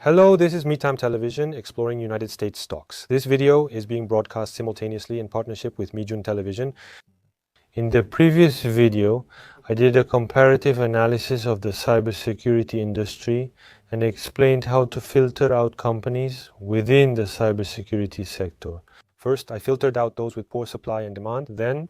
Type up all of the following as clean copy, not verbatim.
Hello, this is MeTime Television exploring United States stocks. This video is being broadcast simultaneously in partnership with Mijun Television. In the previous video, I did a comparative analysis of the cybersecurity industry and explained how to filter out companies within the cybersecurity sector. First, I filtered out those with poor supply and demand. Then,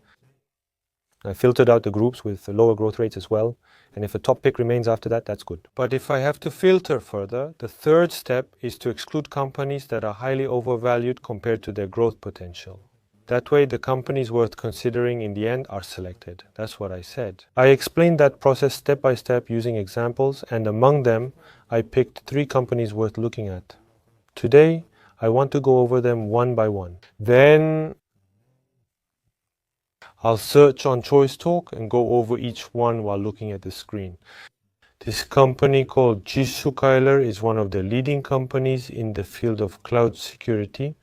I filtered out the groups with lower growth rates as well. And if a top pick remains after that, that's good. But if I have to filter further, the third step is to exclude companies that are highly overvalued compared to their growth potential. That way, the companies worth considering in the end are selected. That's what I said. I explained that process step by step using examples, and among them, I picked 3 companies worth looking at. Today, I want to go over them one by one. Then I'll search on Choice Talk and go over each one while looking at the screen. This company called Zscaler is one of the leading companies in the field of cloud security.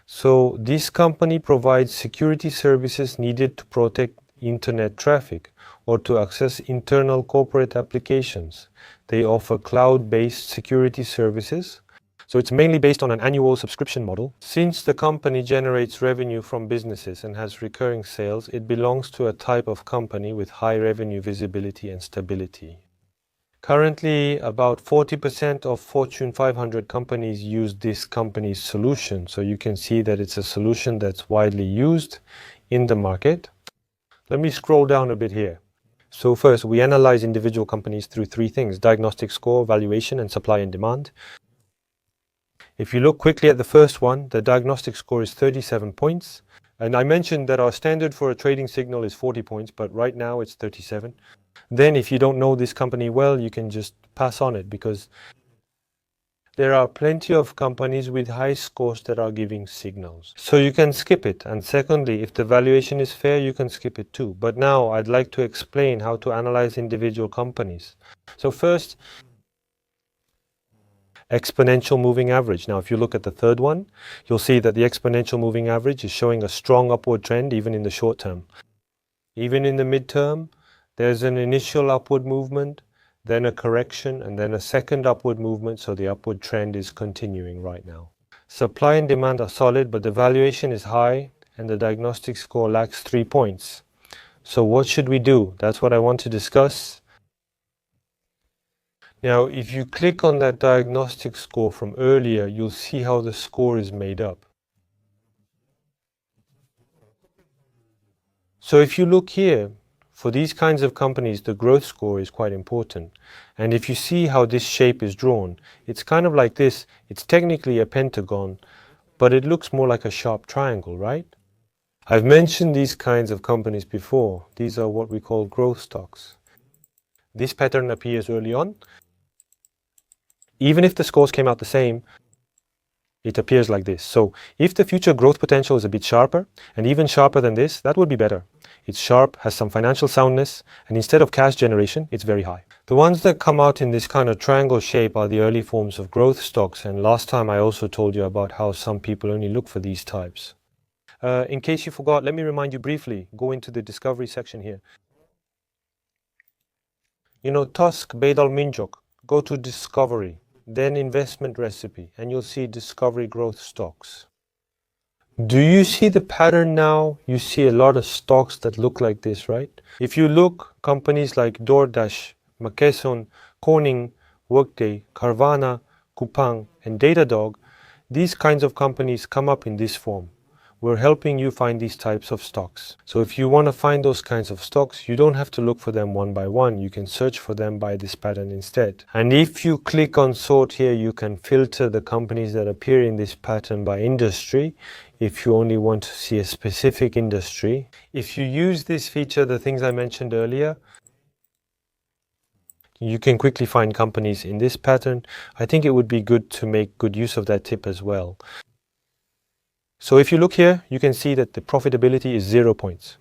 So this company provides security services needed to protect internet traffic or to access internal corporate applications. They offer cloud-based security services. So it's mainly based on an annual subscription model. Since the company generates revenue from businesses and has recurring sales, it belongs to a type of company with high revenue visibility and stability. Currently, about 40% of Fortune 500 companies use this company's solution. So you can see that it's a solution that's widely used in the market. Let me scroll down a bit here. So first, we analyze individual companies through 3 things: diagnostic score, valuation, and supply and demand. If you look quickly at the first one, the diagnostic score is 37 points. And I mentioned that our standard for a trading signal is 40 points, but right now it's 37. Then if you don't know this company well, you can just pass on it because there are plenty of companies with high scores that are giving signals. So you can skip it. And secondly, if the valuation is fair, you can skip it too. But now I'd like to explain how to analyze individual companies. So first, exponential moving average. Now, if you look at the third one, you'll see that the exponential moving average is showing a strong upward trend even in the short term. Even in the midterm, there's an initial upward movement, then a correction, and then a second upward movement, so the upward trend is continuing right now. Supply and demand are solid, but the valuation is high, and the diagnostic score lacks 3 points. So what should we do? That's what I want to discuss. Now, if you click on that diagnostic score from earlier, you'll see how the score is made up. So if you look here, for these kinds of companies, the growth score is quite important. And if you see how this shape is drawn, it's kind of like this. It's technically a pentagon, but it looks more like a sharp triangle, right? I've mentioned these kinds of companies before. These are what we call growth stocks. This pattern appears early on. Even if the scores came out the same, it appears like this. So if the future growth potential is a bit sharper, and even sharper than this, that would be better. It's sharp, has some financial soundness, and instead of cash generation, it's very high. The ones that come out in this kind of triangle shape are the early forms of growth stocks, and last time I also told you about how some people only look for these types. In case you forgot, let me remind you briefly. Go into the discovery section here. You know, Tusk, Beidal Minjok, go to discovery. Then investment recipe, and you'll see discovery growth stocks. Do you see the pattern now? You see a lot of stocks that look like this, right? If you look, companies like DoorDash, McKesson, Corning, Workday, Carvana, Coupang, and Datadog, these kinds of companies come up in this form. We're helping you find these types of stocks. So if you want to find those kinds of stocks, you don't have to look for them one by one. You can search for them by this pattern instead. And if you click on sort here, you can filter the companies that appear in this pattern by industry if you only want to see a specific industry. If you use this feature, the things I mentioned earlier, you can quickly find companies in this pattern. I think it would be good to make good use of that tip as well. So if you look here, you can see that the profitability is 0 points.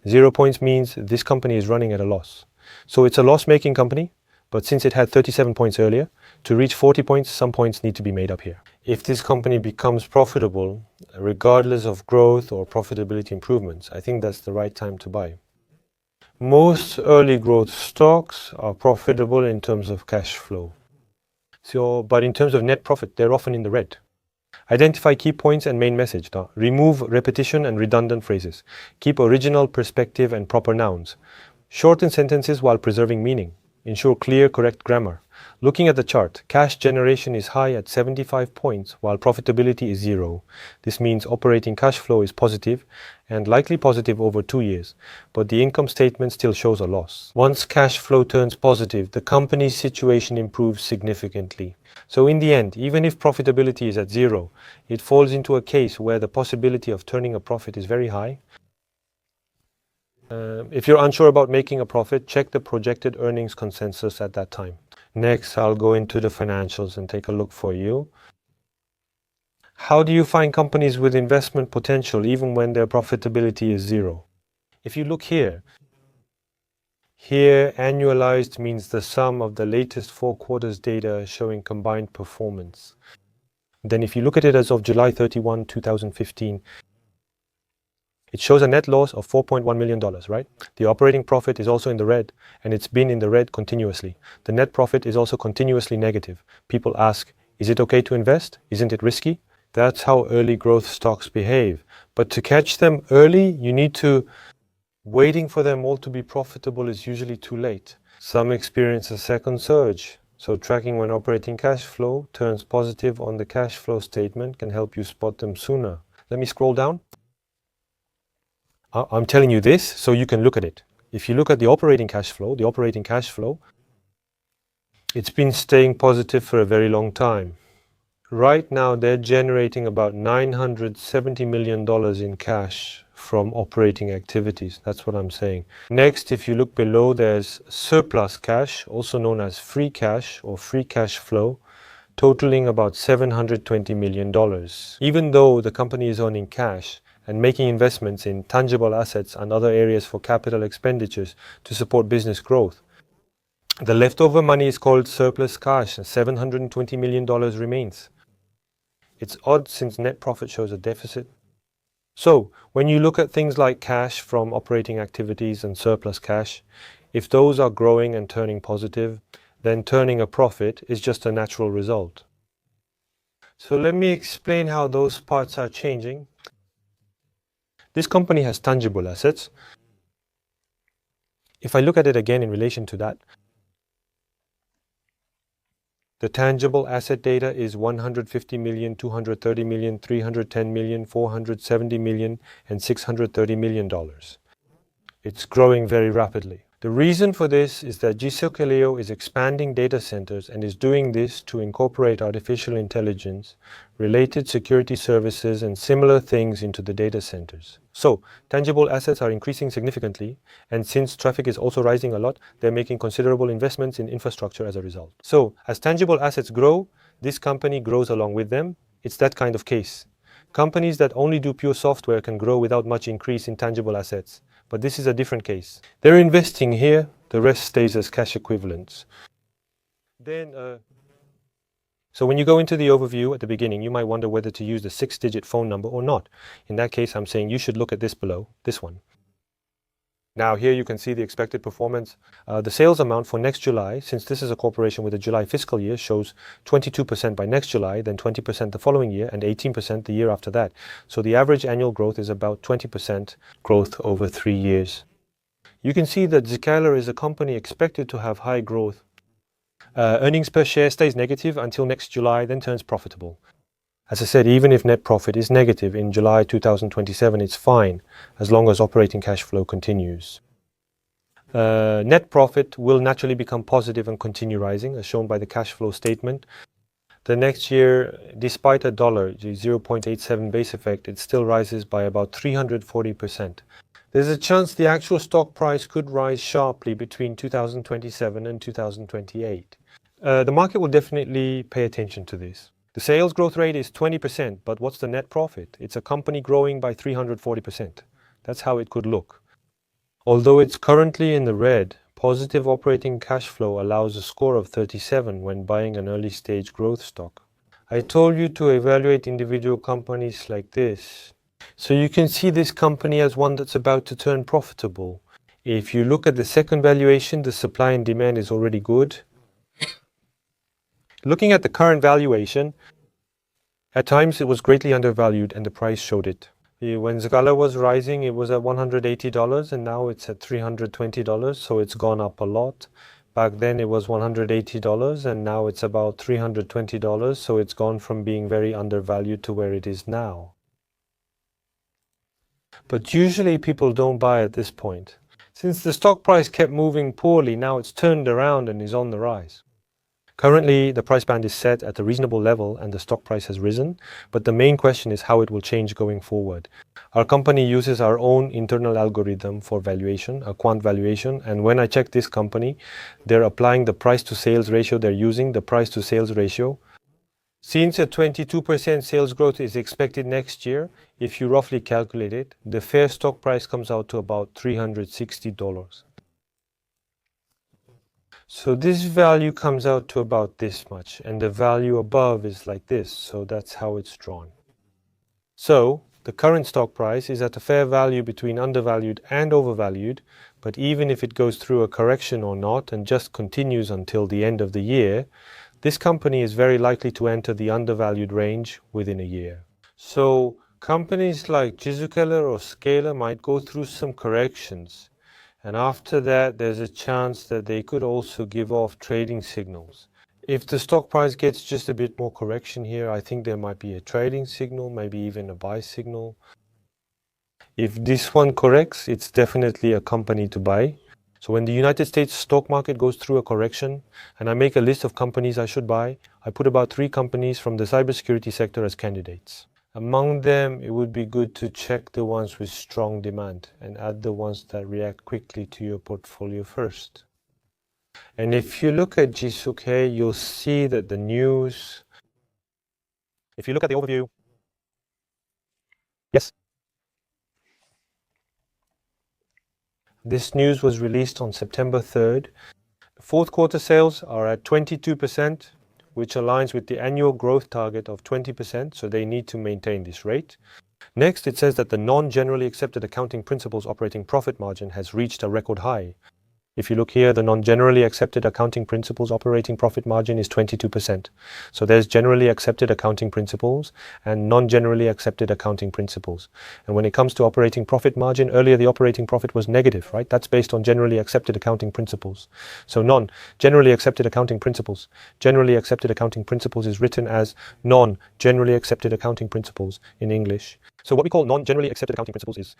0 points means this company is running at a loss. So it's a loss-making company, but since it had 37 points earlier, to reach 40 points, some points need to be made up here. If this company becomes profitable, regardless of growth or profitability improvements, I think that's the right time to buy. Most early growth stocks are profitable in terms of cash flow. But in terms of net profit, they're often in the red. Identify key points and main message. Remove repetition and redundant phrases. Keep original perspective and proper nouns. Shorten sentences while preserving meaning. Ensure clear, correct grammar. Looking at the chart, cash generation is high at 75 points while profitability is 0. This means operating cash flow is positive and likely positive over 2 years, but the income statement still shows a loss. Once cash flow turns positive, the company's situation improves significantly. So in the end, even if profitability is at 0, it falls into a case where the possibility of turning a profit is very high. If you're unsure about making a profit, check the projected earnings consensus at that time. Next, I'll go into the financials and take a look for you. How do you find companies with investment potential even when their profitability is 0? If you look here annualized means the sum of the latest 4 quarters data showing combined performance. Then if you look at it as of July 31, 2015, it shows a net loss of $4.1 million, right? The operating profit is also in the red, and it's been in the red continuously. The net profit is also continuously negative. People ask, is it okay to invest? Isn't it risky? That's how early growth stocks behave. But to catch them early, you need to... Waiting for them all to be profitable is usually too late. Some experience a second surge. So tracking when operating cash flow turns positive on the cash flow statement can help you spot them sooner. Let me scroll down. I'm telling you this so you can look at it. If you look at the operating cash flow, it's been staying positive for a very long time. Right now, they're generating about $970 million in cash from operating activities. That's what I'm saying. Next, if you look below, there's surplus cash, also known as free cash or free cash flow, totaling about $720 million. Even though the company is owning cash and making investments in tangible assets and other areas for capital expenditures to support business growth, the leftover money is called surplus cash, and $720 million remains. It's odd since net profit shows a deficit. So, when you look at things like cash from operating activities and surplus cash, if those are growing and turning positive, then turning a profit is just a natural result. So let me explain how those parts are changing. This company has tangible assets. If I look at it again in relation to that, the tangible asset data is $150 million, $230 million, $310 million, $470 million, and $630 million. It's growing very rapidly. The reason for this is that Zscaler is expanding data centers and is doing this to incorporate artificial intelligence, related security services, and similar things into the data centers. So, tangible assets are increasing significantly, and since traffic is also rising a lot, they're making considerable investments in infrastructure as a result. So, as tangible assets grow, this company grows along with them. It's that kind of case. Companies that only do pure software can grow without much increase in tangible assets. But this is a different case. They're investing here, the rest stays as cash equivalents. So when you go into the overview at the beginning, you might wonder whether to use the 6-digit phone number or not. In that case, I'm saying you should look at this below, this one. Now here you can see the expected performance. The sales amount for next July, since this is a corporation with a July fiscal year, shows 22% by next July, then 20% the following year, and 18% the year after that. So the average annual growth is about 20% growth over 3 years. You can see that Zscaler is a company expected to have high growth. Earnings per share stays negative until next July, then turns profitable. As I said, even if net profit is negative in July 2027, it's fine, as long as operating cash flow continues. Net profit will naturally become positive and continue rising, as shown by the cash flow statement. The next year, despite a dollar, the 0.87 base effect, it still rises by about 340%. There's a chance the actual stock price could rise sharply between 2027 and 2028. The market will definitely pay attention to this. The sales growth rate is 20%, but what's the net profit? It's a company growing by 340%. That's how it could look. Although it's currently in the red, positive operating cash flow allows a score of 37 when buying an early stage growth stock. I told you to evaluate individual companies like this. So you can see this company as one that's about to turn profitable. If you look at the second valuation, the supply and demand is already good. Looking at the current valuation, at times it was greatly undervalued and the price showed it. When Zscaler was rising, it was at $180 and now it's at $320, so it's gone up a lot. Back then it was $180 and now it's about $320, so it's gone from being very undervalued to where it is now. But usually people don't buy at this point. Since the stock price kept moving poorly, now it's turned around and is on the rise. Currently, the price band is set at a reasonable level and the stock price has risen, but the main question is how it will change going forward. Our company uses our own internal algorithm for valuation, a quant valuation, and when I check this company, they're applying the price to sales ratio, they're using the price to sales ratio. Since a 22% sales growth is expected next year, if you roughly calculate it, the fair stock price comes out to about $360. So this value comes out to about this much, and the value above is like this, so that's how it's drawn. So the current stock price is at a fair value between undervalued and overvalued, but even if it goes through a correction or not and just continues until the end of the year, this company is very likely to enter the undervalued range within a year. So companies like Zscaler or Zscaler might go through some corrections. And after that, there's a chance that they could also give off trading signals. If the stock price gets just a bit more correction here, I think there might be a trading signal, maybe even a buy signal. If this one corrects, it's definitely a company to buy. So when the United States stock market goes through a correction, and I make a list of companies I should buy, I put about 3 companies from the cybersecurity sector as candidates. Among them, it would be good to check the ones with strong demand and add the ones that react quickly to your portfolio first. And if you look at Zscaler, you'll see that the news, if you look at the overview, yes, this news was released on September 3rd. Fourth quarter sales are at 22%, which aligns with the annual growth target of 20%, so they need to maintain this rate. Next, it says that the non-generally accepted accounting principles operating profit margin has reached a record high. If you look here, the non-generally accepted accounting principles operating profit margin is 22%. So there's generally accepted accounting principles and non-generally accepted accounting principles. And when it comes to operating profit margin, earlier the operating profit was negative, right? That's based on generally accepted accounting principles. So non-generally accepted accounting principles. Generally accepted accounting principles is written as non-generally accepted accounting principles in English. So what we call non-generally accepted accounting principles is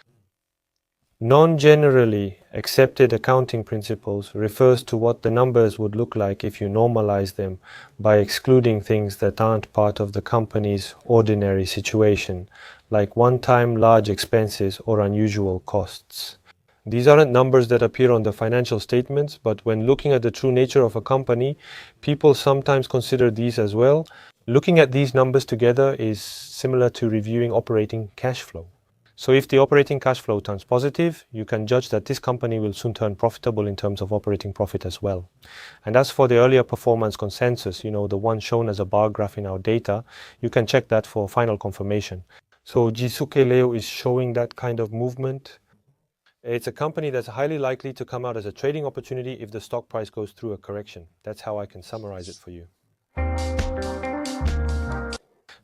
non-generally accepted accounting principles refers to what the numbers would look like if you normalize them by excluding things that aren't part of the company's ordinary situation, like one-time large expenses or unusual costs. These aren't numbers that appear on the financial statements, but when looking at the true nature of a company, people sometimes consider these as well. Looking at these numbers together is similar to reviewing operating cash flow. So if the operating cash flow turns positive, you can judge that this company will soon turn profitable in terms of operating profit as well. And as for the earlier performance consensus, the one shown as a bar graph in our data, you can check that for final confirmation. So Zscaler is showing that kind of movement. It's a company that's highly likely to come out as a trading opportunity if the stock price goes through a correction. That's how I can summarize it for you.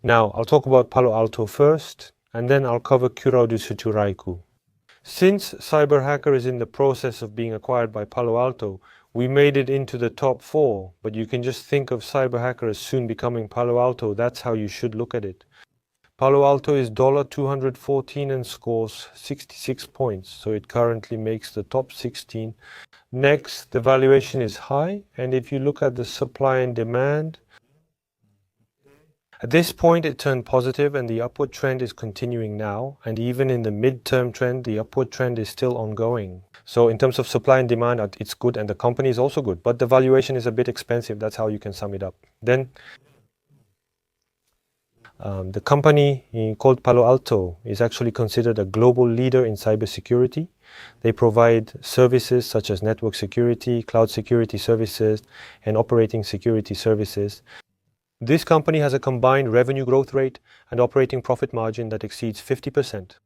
Now, I'll talk about Palo Alto first, and then I'll cover CrowdStrike. Since CyberHacker is in the process of being acquired by Palo Alto, we made it into the top 4, but you can just think of CyberHacker as soon becoming Palo Alto. That's how you should look at it. Palo Alto is $214 and scores 66 points, so it currently makes the top 16. Next, the valuation is high, and if you look at the supply and demand, at this point, it turned positive and the upward trend is continuing now. And even in the mid-term trend, the upward trend is still ongoing. So in terms of supply and demand, it's good and the company is also good. But the valuation is a bit expensive. That's how you can sum it up. Then the company called Palo Alto is actually considered a global leader in cybersecurity. They provide services such as network security, cloud security services, and operating security services. This company has a combined revenue growth rate and operating profit margin that exceeds 50%.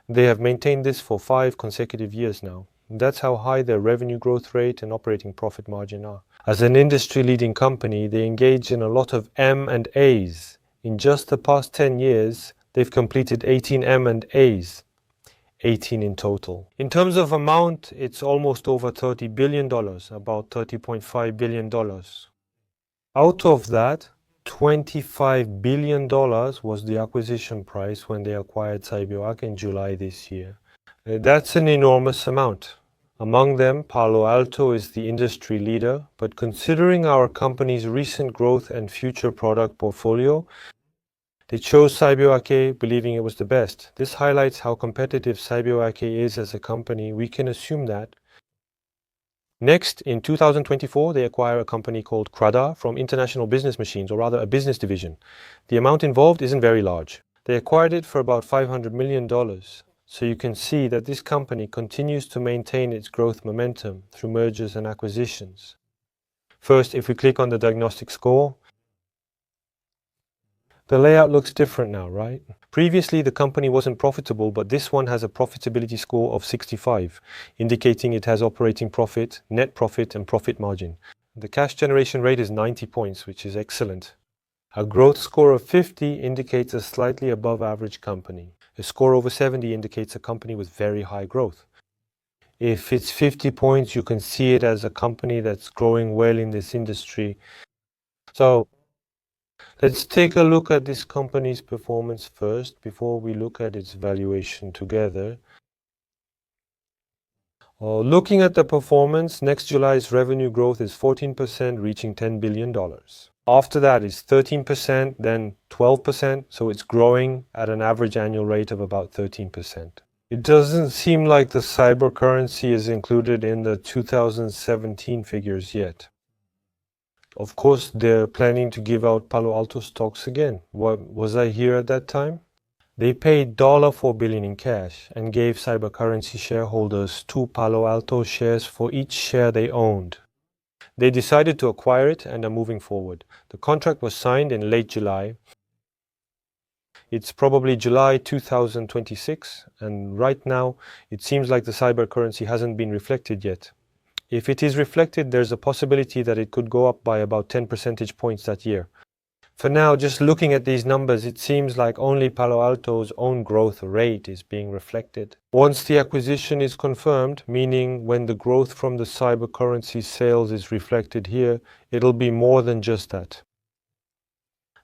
They have maintained this for 5 consecutive years now. That's how high their revenue growth rate and operating profit margin are. As an industry-leading company, they engage in a lot of M&As. In just the past 10 years, they've completed 18 M&As, 18 in total. In terms of amount, it's almost over $30 billion, about $30.5 billion. Out of that, $25 billion was the acquisition price when they acquired CyberArk in July this year. That's an enormous amount. Among them, Palo Alto is the industry leader, but considering our company's recent growth and future product portfolio, they chose CyberArk believing it was the best. This highlights how competitive CyberArk is as a company. We can assume that. Next, in 2024, they acquire a company called CrowdStrike from International Business Machines, or rather a business division. The amount involved isn't very large. They acquired it for about $500 million. So you can see that this company continues to maintain its growth momentum through mergers and acquisitions. First, if we click on the diagnostic score, the layout looks different now, right? Previously, the company wasn't profitable, but this one has a profitability score of 65, indicating it has operating profit, net profit, and profit margin. The cash generation rate is 90 points, which is excellent. A growth score of 50 indicates a slightly above average company. A score over 70 indicates a company with very high growth. If it's 50 points, you can see it as a company that's growing well in this industry. So let's take a look at this company's performance first before we look at its valuation together. Looking at the performance, next July's revenue growth is 14%, reaching $10 billion. After that is 13%, then 12%, so it's growing at an average annual rate of about 13%. It doesn't seem like the cyber currency is included in the 2017 figures yet. Of course, they're planning to give out Palo Alto stocks again. Was I here at that time? They paid $4 billion in cash and gave cyber currency shareholders 2 Palo Alto shares for each share they owned. They decided to acquire it and are moving forward. The contract was signed in late July. It's probably July 2026, and right now it seems like the cyber currency hasn't been reflected yet. If it is reflected, there's a possibility that it could go up by about 10 percentage points that year. For now, just looking at these numbers, it seems like only Palo Alto's own growth rate is being reflected. Once the acquisition is confirmed, meaning when the growth from the cyber currency sales is reflected here, it'll be more than just that.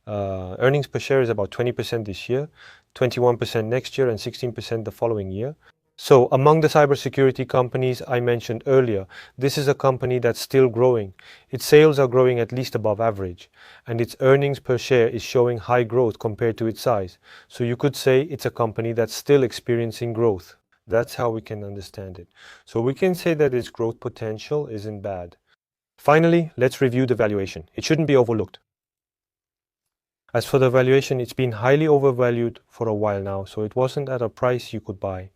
Earnings per share is about 20% this year, 21% next year, and 16% the following year. So among the cybersecurity companies I mentioned earlier, this is a company that's still growing. Its sales are growing at least above average, and its earnings per share is showing high growth compared to its size. So you could say it's a company that's still experiencing growth. That's how we can understand it. So we can say that its growth potential isn't bad. Finally, let's review the valuation. It shouldn't be overlooked. As for the valuation, it's been highly overvalued for a while now, so it wasn't at a price you could buy.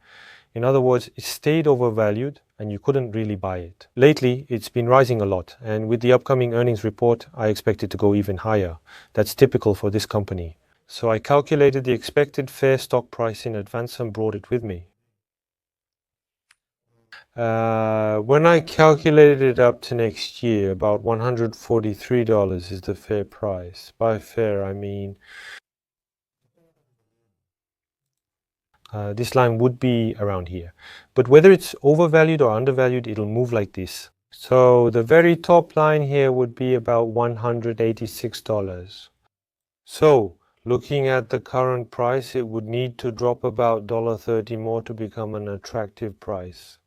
In other words, it stayed overvalued and you couldn't really buy it. Lately, it's been rising a lot, and with the upcoming earnings report, I expect it to go even higher. That's typical for this company. So I calculated the expected fair stock price in advance and brought it with me. When I calculated it up to next year, about $143 is the fair price. By fair, I mean this line would be around here. But whether it's overvalued or undervalued, it'll move like this. So the very top line here would be about $186. So looking at the current price, it would need to drop about $30 more to become an attractive price.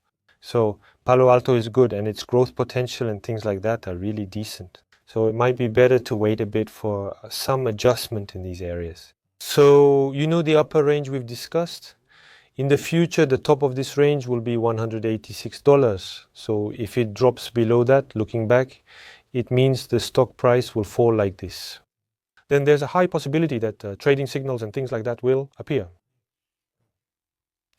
So Palo Alto is good, and its growth potential and things like that are really decent. So it might be better to wait a bit for some adjustment in these areas. So you know the upper range we've discussed? In the future, the top of this range will be $186. So if it drops below that, looking back, it means the stock price will fall like this. Then there's a high possibility that trading signals and things like that will appear.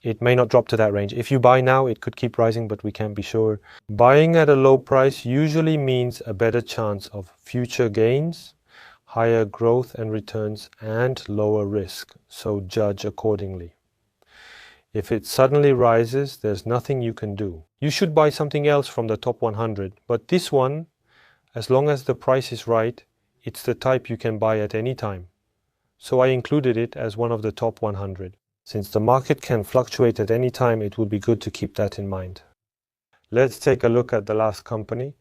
It may not drop to that range. If you buy now, it could keep rising, but we can't be sure. Buying at a low price usually means a better chance of future gains, higher growth and returns, and lower risk. So judge accordingly. If it suddenly rises, there's nothing you can do. You should buy something else from the top 100, but this one As long as the price is right, it's the type you can buy at any time. So I included it as one of the top 100. Since the market can fluctuate at any time, it would be good to keep that in mind. Let's take a look at the last company.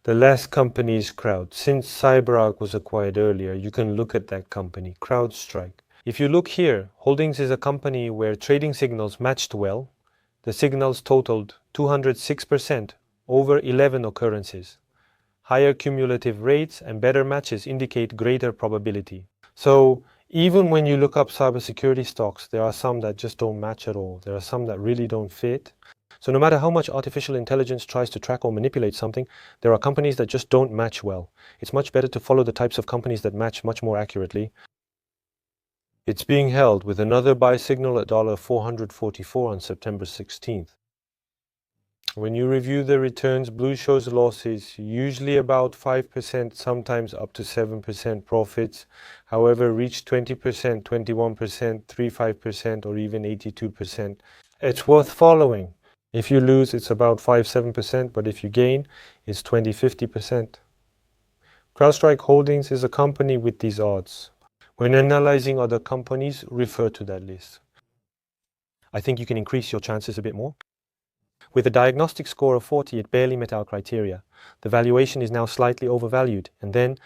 The last company is Crowd. Since CyberArk was acquired earlier, you can look at that company, CrowdStrike. If you look here, Holdings is a company where trading signals matched well. The signals totaled 206% over 11 occurrences. Higher cumulative rates and better matches indicate greater probability. So even when you look up cybersecurity stocks, there are some that just don't match at all. There are some that really don't fit. So no matter how much artificial intelligence tries to track or manipulate something, there are companies that just don't match well. It's much better to follow the types of companies that match much more accurately. It's being held with another buy signal at $444 on September 16th. When you review the returns, blue shows losses, usually about 5%, sometimes up to 7% profits. However, reach 20%, 21%, 35%, or even 82%. It's worth following. If you lose, it's about 5-7%, but if you gain, it's 20-50%. CrowdStrike Holdings is a company with these odds. When analyzing other companies, refer to that list. I think you can increase your chances a bit more. With a diagnostic score of 40, it barely met our criteria. The valuation is now slightly overvalued. And then,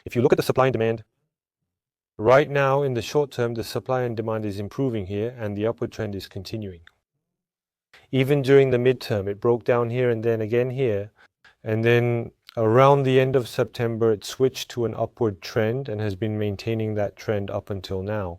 if you look at the supply and demand, right now in the short term, the supply and demand is improving here and the upward trend is continuing. Even during the midterm, it broke down here and then again here. And then around the end of September, it switched to an upward trend and has been maintaining that trend up until now.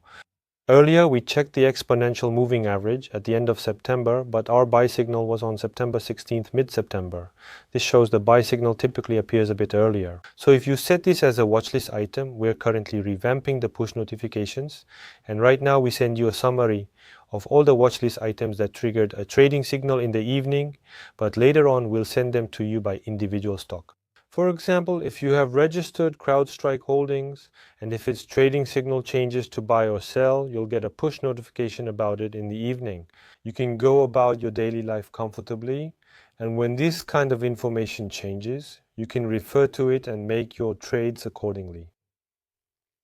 Earlier, we checked the exponential moving average at the end of September, but our buy signal was on September 16th, mid-September. This shows the buy signal typically appears a bit earlier. So if you set this as a watchlist item, we're currently revamping the push notifications. And right now, we send you a summary of all the watchlist items that triggered a trading signal in the evening, but later on, we'll send them to you by individual stock. For example, if you have registered CrowdStrike Holdings and if its trading signal changes to buy or sell, you'll get a push notification about it in the evening. You can go about your daily life comfortably, and when this kind of information changes, you can refer to it and make your trades accordingly.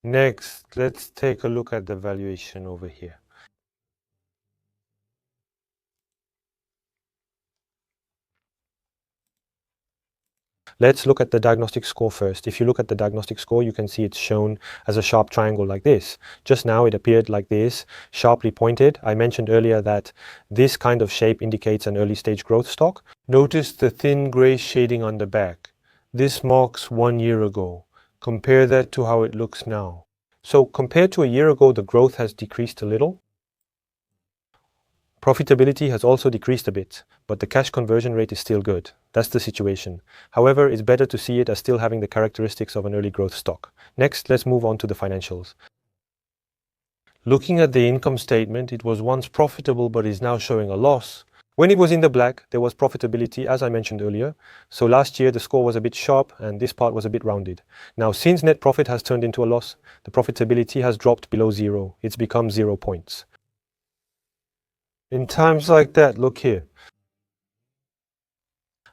Next, let's take a look at the valuation over here. Let's look at the diagnostic score first. If you look at the diagnostic score, you can see it's shown as a sharp triangle like this. Just now it appeared like this, sharply pointed. I mentioned earlier that this kind of shape indicates an early stage growth stock. Notice the thin gray shading on the back. This marks 1 year ago. Compare that to how it looks now. So compared to a year ago, the growth has decreased a little. Profitability has also decreased a bit, but the cash conversion rate is still good. That's the situation. However, it's better to see it as still having the characteristics of an early growth stock. Next, let's move on to the financials. Looking at the income statement, it was once profitable but is now showing a loss. When it was in the black, there was profitability, as I mentioned earlier. So last year, the score was a bit sharp and this part was a bit rounded. Now, since net profit has turned into a loss, the profitability has dropped below 0. It's become 0 points. In times like that, look here.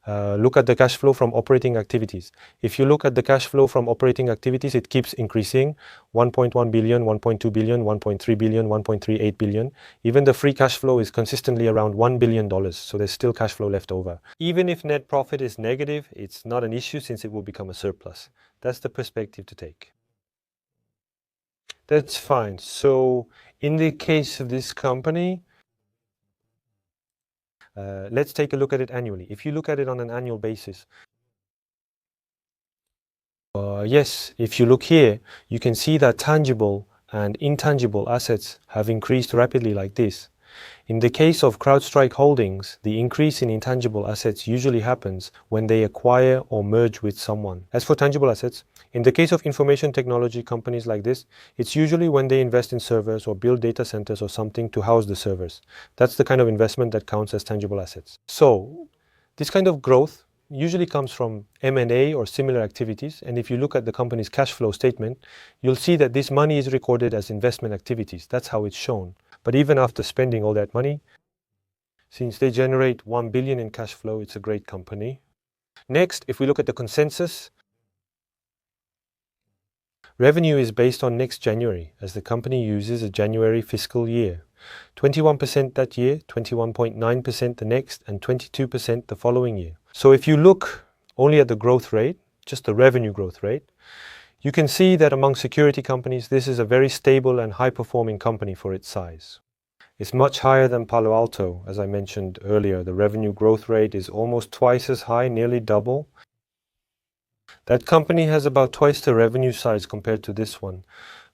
Look at the cash flow from operating activities. If you look at the cash flow from operating activities, it keeps increasing. 1.1 billion, 1.2 billion, 1.3 billion, 1.38 billion. Even the free cash flow is consistently around $1 billion, so there's still cash flow left over. Even if net profit is negative, it's not an issue since it will become a surplus. That's the perspective to take. That's fine. So in the case of this company, let's take a look at it annually. If you look at it on an annual basis, yes, if you look here, you can see that tangible and intangible assets have increased rapidly like this. In the case of CrowdStrike Holdings, the increase in intangible assets usually happens when they acquire or merge with someone. As for tangible assets, in the case of information technology companies like this, it's usually when they invest in servers or build data centers or something to house the servers. That's the kind of investment that counts as tangible assets. So, this kind of growth usually comes from M&A or similar activities, and if you look at the company's cash flow statement, you'll see that this money is recorded as investment activities. That's how it's shown. But even after spending all that money, Since they generate 1 billion in cash flow, it's a great company. Next, if we look at the consensus, revenue is based on next January, as the company uses a January fiscal year. 21% that year, 21.9% the next, and 22% the following year. So if you look only at the growth rate, just the revenue growth rate, you can see that among security companies, this is a very stable and high-performing company for its size. It's much higher than Palo Alto, as I mentioned earlier. The revenue growth rate is almost twice as high, nearly double. That company has about twice the revenue size compared to this one.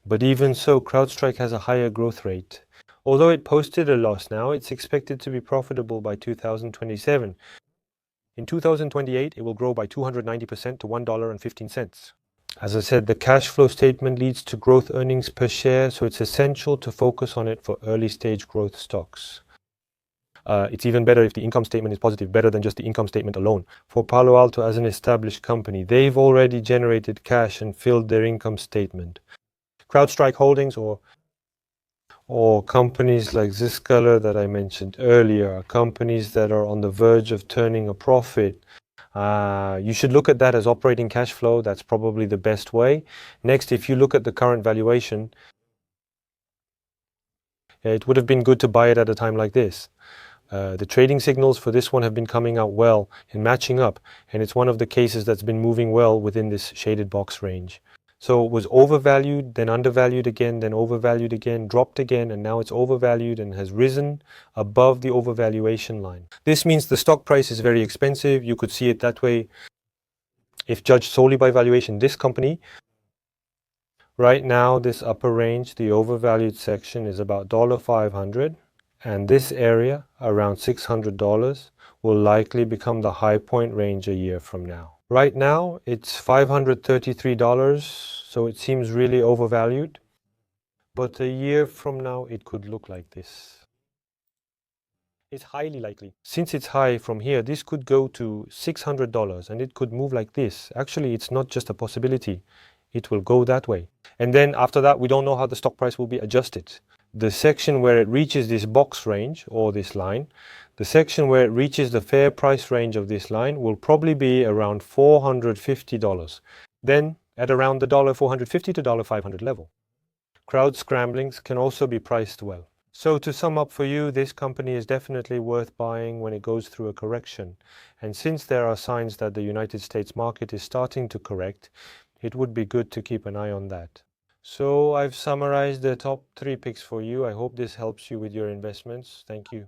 But even so, CrowdStrike has a higher growth rate. Although it posted a loss now, it's expected to be profitable by 2027. In 2028, it will grow by 290% to $1.15. As I said, the cash flow statement leads to growth earnings per share, so it's essential to focus on it for early stage growth stocks. It's even better if the income statement is positive, better than just the income statement alone. For Palo Alto as an established company, they've already generated cash and filled their income statement. CrowdStrike Holdings or companies like Zscaler that I mentioned earlier are companies that are on the verge of turning a profit. You should look at that as operating cash flow. That's probably the best way. Next, if you look at the current valuation, it would have been good to buy it at a time like this. The trading signals for this one have been coming out well and matching up, and it's one of the cases that's been moving well within this shaded box range. So it was overvalued, then undervalued again, then overvalued again, dropped again, and now it's overvalued and has risen above the overvaluation line. This means the stock price is very expensive. You could see it that way if judged solely by valuation. This company, right now, this upper range, the overvalued section, is about $500, and this area, around $600, will likely become the high point range a year from now. Right now, it's $533, so it seems really overvalued. But a year from now, it could look like this. It's highly likely. Since it's high from here, this could go to $600 and it could move like this. Actually, it's not just a possibility. It will go that way. And then after that, we don't know how the stock price will be adjusted. The section where it reaches this box range or this line, the section where it reaches the fair price range of this line will probably be around $450. Then at around the $450 to $500 level. Crowd scramblings can also be priced well. So to sum up for you, this company is definitely worth buying when it goes through a correction. And since there are signs that the United States market is starting to correct, it would be good to keep an eye on that. So I've summarized the top 3 picks for you. I hope this helps you with your investments. Thank you.